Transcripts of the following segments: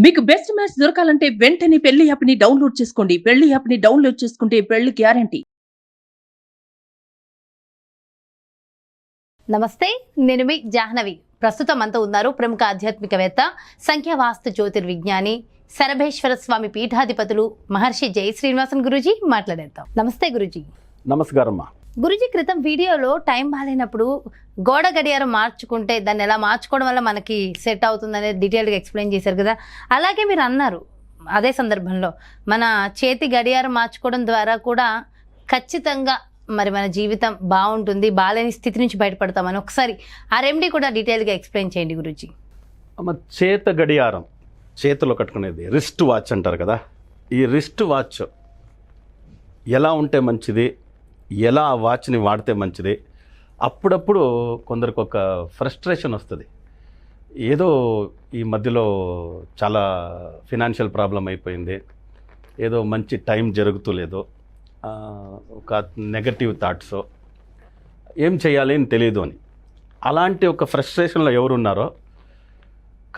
మీకు best match దొరకాలంటే వెంటనే పెళ్లి యాప్ ని డౌన్లోడ్ చేసుకోండి. పెళ్లి యాప్ ని డౌన్లోడ్ చేసుకుంటే పెళ్లి గ్యారంటీ. నమస్తే, నేను మీ జాహ్నవి. ప్రస్తుతం అంతా ఉన్నారు ప్రముఖ ఆధ్యాత్మికవేత్త, సంఖ్యావాస్తు జ్యోతిర్విజ్ఞాని, శరభేశ్వర స్వామి పీఠాధిపతులు మహర్షి జయశ్రీనివాసన్ గురూజీ. మాట్లాడేద్దాం. నమస్తే గురూజీ. నమస్కారమ్మా. గురూజీ, క్రితం వీడియోలో టైం బాగాలేనప్పుడు గోడ గడియారం మార్చుకుంటే దాన్ని ఎలా మార్చుకోవడం వల్ల మనకి సెట్ అవుతుందనేది డీటెయిల్గా ఎక్స్ప్లెయిన్ చేశారు కదా. అలాగే మీరు అన్నారు అదే సందర్భంలో మన చేతి గడియారం మార్చుకోవడం ద్వారా కూడా ఖచ్చితంగా మరి మన జీవితం బాగుంటుంది, బాలేని స్థితి నుంచి బయటపడతామని. ఒకసారి ఆ రెమెడీ కూడా డీటెయిల్గా ఎక్స్ప్లెయిన్ చేయండి గురూజీ. అమ్మ, చేత గడియారం చేతిలో కట్టుకునేది రిస్ట్ వాచ్ అంటారు కదా. ఈ రిస్ట్ వాచ్ ఎలా ఉంటే మంచిది, ఎలా ఆ వాచ్ని వాడితే మంచిది. అప్పుడప్పుడు కొందరికి ఒక ఫ్రస్ట్రేషన్ వస్తుంది. ఏదో ఈ మధ్యలో చాలా ఫినాన్షియల్ ప్రాబ్లం అయిపోయింది, ఏదో మంచి టైం జరుగుతూ లేదు, ఒక నెగటివ్ థాట్స్, ఏం చేయాలి అని తెలియదు అని. అలాంటి ఒక ఫ్రస్ట్రేషన్లో ఎవరున్నారో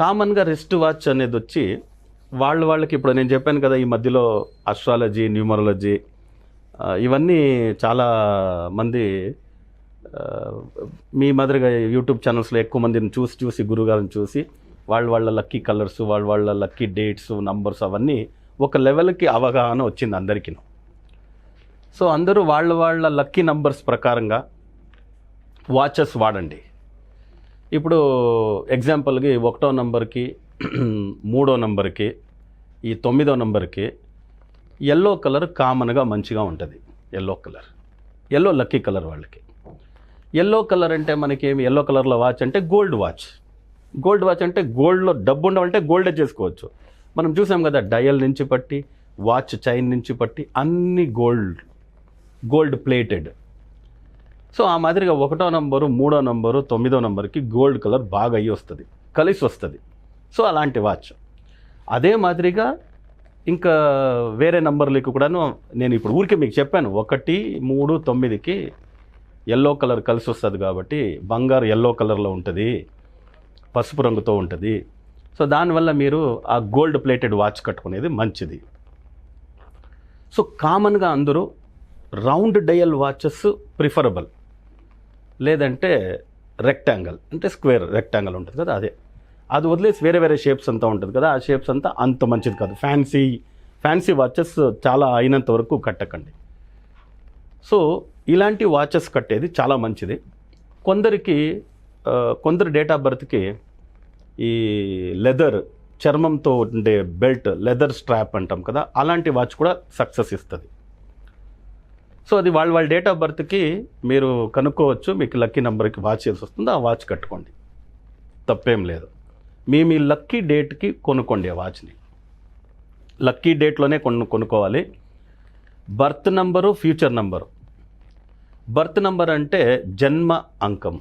కామన్గా రిస్ట్ వాచ్ అనేది వచ్చి వాళ్ళకి ఇప్పుడు నేను చెప్పాను కదా, ఈ మధ్యలో అస్ట్రాలజీ, న్యూమరాలజీ ఇవన్నీ చాలా మంది మీ మాదిరిగా యూట్యూబ్ ఛానల్స్లో ఎక్కువ మందిని చూసి గురుగారిని చూసి వాళ్ళ లక్కీ కలర్స్, వాళ్ళ లక్కీ డేట్స్, నంబర్స్ అవన్నీ ఒక లెవెల్కి అవగాహన వచ్చింది అందరికీ. సో అందరూ వాళ్ళ లక్కీ నంబర్స్ ప్రకారంగా వాచెస్ వాడండి. ఇప్పుడు ఎగ్జాంపుల్కి 1వ నంబర్కి 3వ నంబర్కి ఈ 9వ నంబర్కి ఎల్లో కలర్ కామన్గా మంచిగా ఉంటుంది. ఎల్లో లక్కీ కలర్ వాళ్ళకి. ఎల్లో కలర్ అంటే మనకేమి, ఎల్లో కలర్లో వాచ్ అంటే గోల్డ్ వాచ్ అంటే గోల్డ్లో డబ్బు ఉండవంటే గోల్డే చేసుకోవచ్చు. మనం చూసాం కదా, డయల్ నుంచి పట్టి వాచ్ చైన్ నుంచి పట్టి అన్ని గోల్డ్ ప్లేటెడ్. సో ఆ మాదిరిగా 1వ నంబరు, 3వ నంబరు, 9వ నంబర్కి గోల్డ్ కలర్ బాగా వస్తుంది, కలిసి వస్తుంది. సో అలాంటి వాచ్. అదే మాదిరిగా ఇంకా వేరే నంబర్లకు కూడాను నేను ఇప్పుడు ఊరికే మీకు చెప్పాను. 1, 3, 9కి ఎల్లో కలర్ కలిసి వస్తుంది కాబట్టి బంగారు ఎల్లో కలర్లో ఉంటుంది, పసుపు రంగుతో ఉంటుంది. సో దానివల్ల మీరు ఆ గోల్డ్ ప్లేటెడ్ వాచ్ కట్టుకునేది మంచిది. సో కామన్గా అందరూ రౌండ్ డయల్ వాచెస్ ప్రిఫరబుల్, లేదంటే రెక్టాంగిల్ అంటే స్క్వేర్ రెక్టాంగిల్ ఉంటుంది కదా, అది వదిలేసి వేరే షేప్స్ అంతా ఉంటుంది కదా, ఆ షేప్స్ అంతా అంత మంచిది కాదు. ఫ్యాన్సీ వాచెస్ చాలా అయినంత వరకు కట్టకండి. సో ఇలాంటి వాచెస్ కట్టేది చాలా మంచిది. కొందరు డేట్ ఆఫ్ బర్త్కి ఈ లెదర్, చర్మంతో ఉండే బెల్ట్, లెదర్ స్ట్రాప్ అంటాం కదా, అలాంటి వాచ్ కూడా సక్సెస్ ఇస్తుంది. సో అది వాళ్ళ డేట్ ఆఫ్ బర్త్కి మీరు కనుక్కోవచ్చు, మీకు లక్కీ నెంబర్కి వాచ్ చేసి వస్తుందో ఆ వాచ్ కట్టుకోండి, తప్పేం లేదు. మీ లక్కీ డేట్కి కొనుక్కోండి ఆ వాచ్ని. లక్కీ డేట్లోనే కొనుక్కోవాలి. Birth number, future number. Birth number అంటే జన్మ అంకం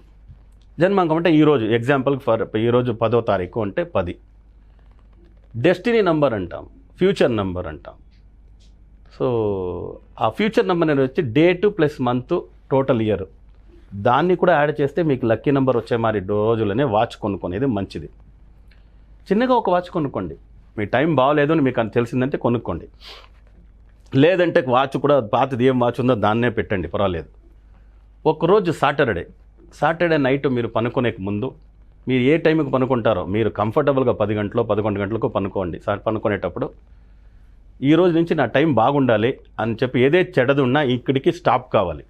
అంటే ఈరోజు, ఎగ్జాంపుల్కి ఈరోజు 10వ తారీఖు అంటే 10. డెస్టినీ నంబర్ అంటాం, ఫ్యూచర్ నంబర్ అంటాం. సో ఆ ఫ్యూచర్ నెంబర్ అనేది వచ్చి date plus month total year, దాన్ని కూడా యాడ్ చేస్తే మీకు లక్కీ నెంబర్ వచ్చే మరి రోజులనే వాచ్ కొనుక్కునేది మంచిది. చిన్నగా ఒక వాచ్ కొనుక్కోండి. మీ టైం బాగోలేదు అని మీకు అని తెలిసిందంటే కొనుక్కోండి, లేదంటే వాచ్ కూడా పాతది ఏం వాచ్ ఉందో దాన్నే పెట్టండి, పర్వాలేదు. ఒకరోజు సాటర్డే నైట్ మీరు పనుకునే ముందు, మీరు ఏ టైంకి పనుకుంటారో మీరు కంఫర్టబుల్గా 10 గంటలు 11 గంటలకు పనుకోండి. పనుకునేటప్పుడు ఈ రోజు నుంచి నా టైం బాగుండాలి అని చెప్పి ఏదే చెడదు ఉన్నా ఇక్కడికి స్టాప్ కావాలి.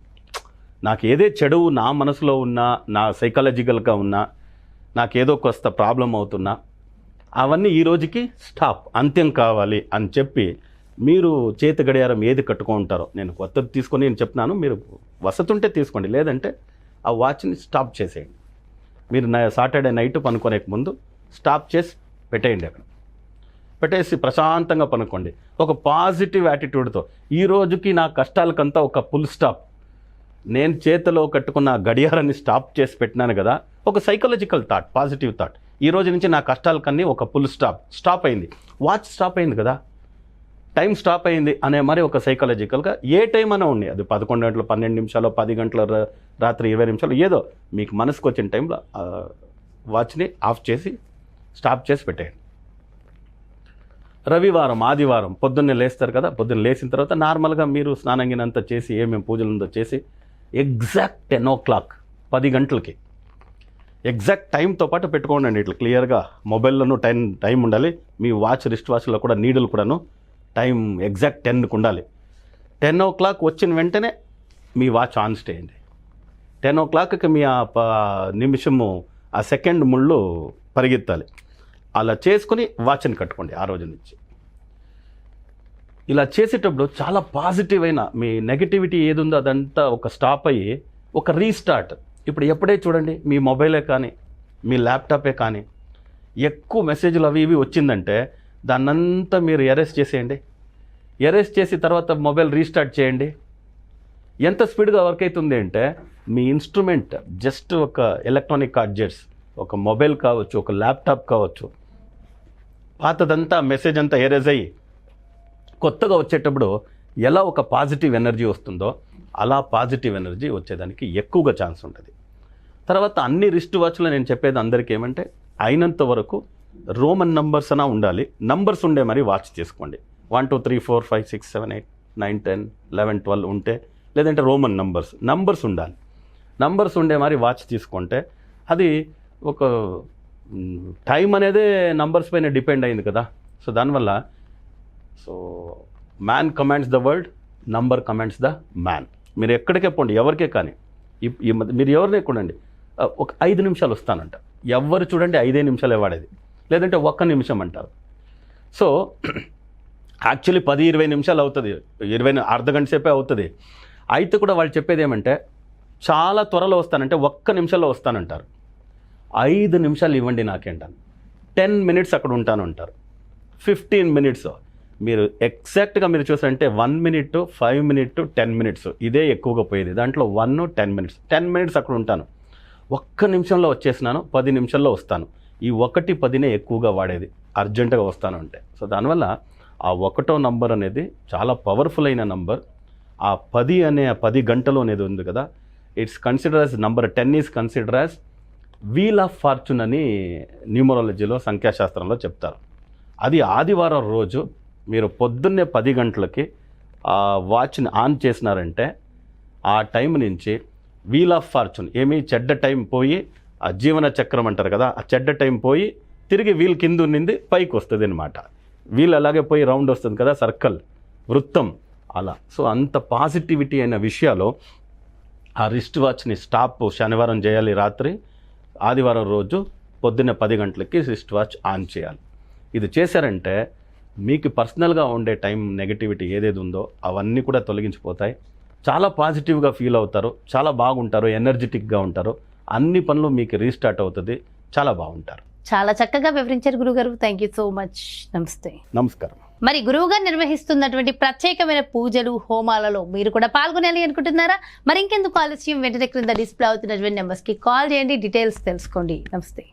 నాకు ఏదే చెడు నా మనసులో ఉన్నా, నా సైకాలజికల్గా ఉన్నా, నాకేదో కొస్త ప్రాబ్లం అవుతున్నా, అవన్నీ ఈ రోజుకి స్టాప్, అంత్యం కావాలి అని చెప్పి మీరు చేతి గడియారం ఏది కట్టుకుంటారో, నేను కొత్తది తీసుకొని నేను చెప్తున్నాను, మీరు వసతి ఉంటే తీసుకోండి, లేదంటే ఆ వాచ్ని స్టాప్ చేసేయండి. మీరు సాటర్డే నైట్ పనుకునే ముందు స్టాప్ చేసి పెట్టేయండి. అక్కడ పెట్టేసి ప్రశాంతంగా పనుకోండి. ఒక పాజిటివ్ యాటిట్యూడ్తో ఈ రోజుకి నా కష్టాలకంతా ఒక ఫుల్ స్టాప్, నేను చేతిలో కట్టుకున్న గడియారాన్ని స్టాప్ చేసి పెట్టినాను కదా, ఒక సైకలాజికల్ థాట్, పాజిటివ్ థాట్. ఈ రోజు నుంచి నా కష్టాలకన్నీ ఒక ఫుల్ స్టాప్ అయింది. వాచ్ స్టాప్ అయింది కదా, టైం స్టాప్ అయింది అనే మరి ఒక సైకలాజికల్గా ఏ టైం అయినా ఉండి, అది 11 గంటలు, 12 నిమిషాలు, 10 గంటల రాత్రి 20 నిమిషాలు, ఏదో మీకు మనసుకు వచ్చిన టైంలో వాచ్ని ఆఫ్ చేసి స్టాప్ చేసి పెట్టేయండి. రవివారం ఆదివారం పొద్దున్నే లేస్తారు కదా, పొద్దున్న లేచిన తర్వాత నార్మల్గా మీరు స్నానంగినంతా చేసి ఏమేమి పూజలు ఉందో చేసి ఎగ్జాక్ట్ 10 o'clock 10 గంటలకి ఎగ్జాక్ట్ టైంతో పాటు పెట్టుకోండి. ఇట్లా క్లియర్గా మొబైల్లోనూ టైం ఉండాలి, మీ వాచ్ రిస్ట్ వాచ్లో కూడా నీడలు కూడాను టైం ఎగ్జాక్ట్ 10కి ఉండాలి. 10 o'clock వచ్చిన వెంటనే మీ వాచ్ ఆన్ చేయండి. 10 o'clockకి మీ నిమిషము ఆ సెకండ్ ముళ్ళు పరిగెత్తాలి. అలా చేసుకుని వాచ్ని కట్టుకోండి ఆ రోజు నుంచి. ఇలా చేసేటప్పుడు చాలా పాజిటివ్ అయిన మీ నెగటివిటీ ఏది ఉందో అదంతా ఒక స్టాప్ అయ్యి ఒక రీస్టార్ట్. ఇప్పుడు ఎప్పుడే చూడండి మీ మొబైలే కానీ మీ ల్యాప్టాపే కానీ ఎక్కువ మెసేజ్లు అవి ఇవి వచ్చిందంటే దాన్నంతా మీరు ఎరేస్ చేసేయండి. ఎరేస్ చేసి తర్వాత మొబైల్ రీస్టార్ట్ చేయండి. ఎంత స్పీడ్గా వర్క్ అవుతుంది అంటే మీ ఇన్స్ట్రుమెంట్ జస్ట్ ఒక ఎలక్ట్రానిక్ గాడ్జెట్స్, ఒక మొబైల్ కావచ్చు, ఒక ల్యాప్టాప్ కావచ్చు, పాతదంతా మెసేజ్ అంతా ఎరేజ్ అయ్యి కొత్తగా వచ్చేటప్పుడు ఎలా ఒక పాజిటివ్ ఎనర్జీ వస్తుందో అలా పాజిటివ్ ఎనర్జీ వచ్చేదానికి ఎక్కువగా ఛాన్స్ ఉంటుంది. తర్వాత అన్ని రిస్ట్ వాచ్లో నేను చెప్పేది అందరికీ ఏమంటే అయినంత వరకు రోమన్ నంబర్స్ అనా ఉండాలి, నంబర్స్ ఉండే మరి వాచ్ చేసుకోండి. 1 2 3 4 5 6 7 8 9 10 11 12 ఉంటే, లేదంటే రోమన్ నంబర్స్ ఉండాలి. నంబర్స్ ఉండే మరి వాచ్ తీసుకుంటే అది ఒక టైం అనేదే నంబర్స్ పైన డిపెండ్ అయింది కదా. సో దానివల్ల man commands the world, number commands the man. మీరు ఎక్కడికే పోండి, ఎవరికే కానీ మీరు ఎవరినే కొనండి, ఒక 5 నిమిషాలు వస్తానంట. ఎవరు చూడండి 5 నిమిషాలే వాడేది, లేదంటే 1 నిమిషం అంటారు. సో యాక్చువల్లీ 10-20 నిమిషాలు అవుతుంది, 20 అర్ధగంట సేపే అవుతుంది. అయితే కూడా వాళ్ళు చెప్పేది ఏమంటే చాలా త్వరలో వస్తానంటే 1 నిమిషంలో వస్తానంటారు. 5 నిమిషాలు ఇవ్వండి నాకేంటాను, 10 minutes అక్కడ ఉంటాను అంటారు. 15 minutes మీరు ఎగ్జాక్ట్గా మీరు చూసారంటే 1 minute 5 minutes 10 minutes ఇదే ఎక్కువగా పోయేది. దాంట్లో 1 10 minutes 10 minutes అక్కడ ఉంటాను, 1 నిమిషంలో వచ్చేసినాను, 10 నిమిషాల్లో వస్తాను. ఈ 1 10నే ఎక్కువగా వాడేది అర్జెంటుగా వస్తాను అంటే. సో దానివల్ల ఆ 1వ నంబర్ అనేది చాలా పవర్ఫుల్ అయిన నంబర్. ఆ 10 అనే 10 గంటలు అనేది ఉంది కదా, it's consider as number 10 is consider as wheel of fortune అని న్యూమరాలజీలో సంఖ్యాశాస్త్రంలో చెప్తారు. అది ఆదివారం రోజు మీరు పొద్దున్నే 10 గంటలకి ఆ వాచ్ని ఆన్ చేసినారంటే ఆ టైం నుంచి వీల్ ఆఫ్ ఫార్చ్యూన్ ఏమి చెడ్డ టైం పోయి, ఆ జీవన చక్రం అంటారు కదా, ఆ చెడ్డ టైం పోయి తిరిగి వీల్ కింద ఉన్నింది పైకి వస్తుంది అనమాట. వీల్ అలాగే పోయి రౌండ్ వస్తుంది కదా, సర్కిల్ వృత్తం అలా. సో అంత పాజిటివిటీ అయిన విషయాలు ఆ రిస్ట్ వాచ్ని స్టాప్ శనివారం చేయాలి రాత్రి, ఆదివారం రోజు పొద్దున్నే 10 గంటలకి రిస్ట్ వాచ్ ఆన్ చేయాలి. ఇది చేశారంటే మీకు పర్సనల్గా ఉండే టైం నెగటివిటీ ఏదేది ఉందో అవన్నీ కూడా తొలగించిపోతాయి. చాలా పాజిటివ్గా ఫీల్ అవుతారు, చాలా బాగుంటారు, ఎనర్జెటిక్గా ఉంటారు, అన్ని పనులు మీకు రీస్టార్ట్ అవుతుంది, చాలా బాగుంటారు. చాలా చక్కగా వివరించారు గురుగారు. Thank you so much. నమస్తే. నమస్కారం. మరి గురువుగారు నిర్వహిస్తున్నటువంటి ప్రత్యేకమైన పూజలు హోమాలలో మీరు కూడా పాల్గొనాలి అనుకుంటున్నారా? మరి ఇంకెందుకు ఆలస్యం, వెంటనే క్రింద డిస్ప్లే అవుతున్నటువంటి నెంబర్స్కి కాల్ చేయండి, డీటెయిల్స్ తెలుసుకోండి. నమస్తే.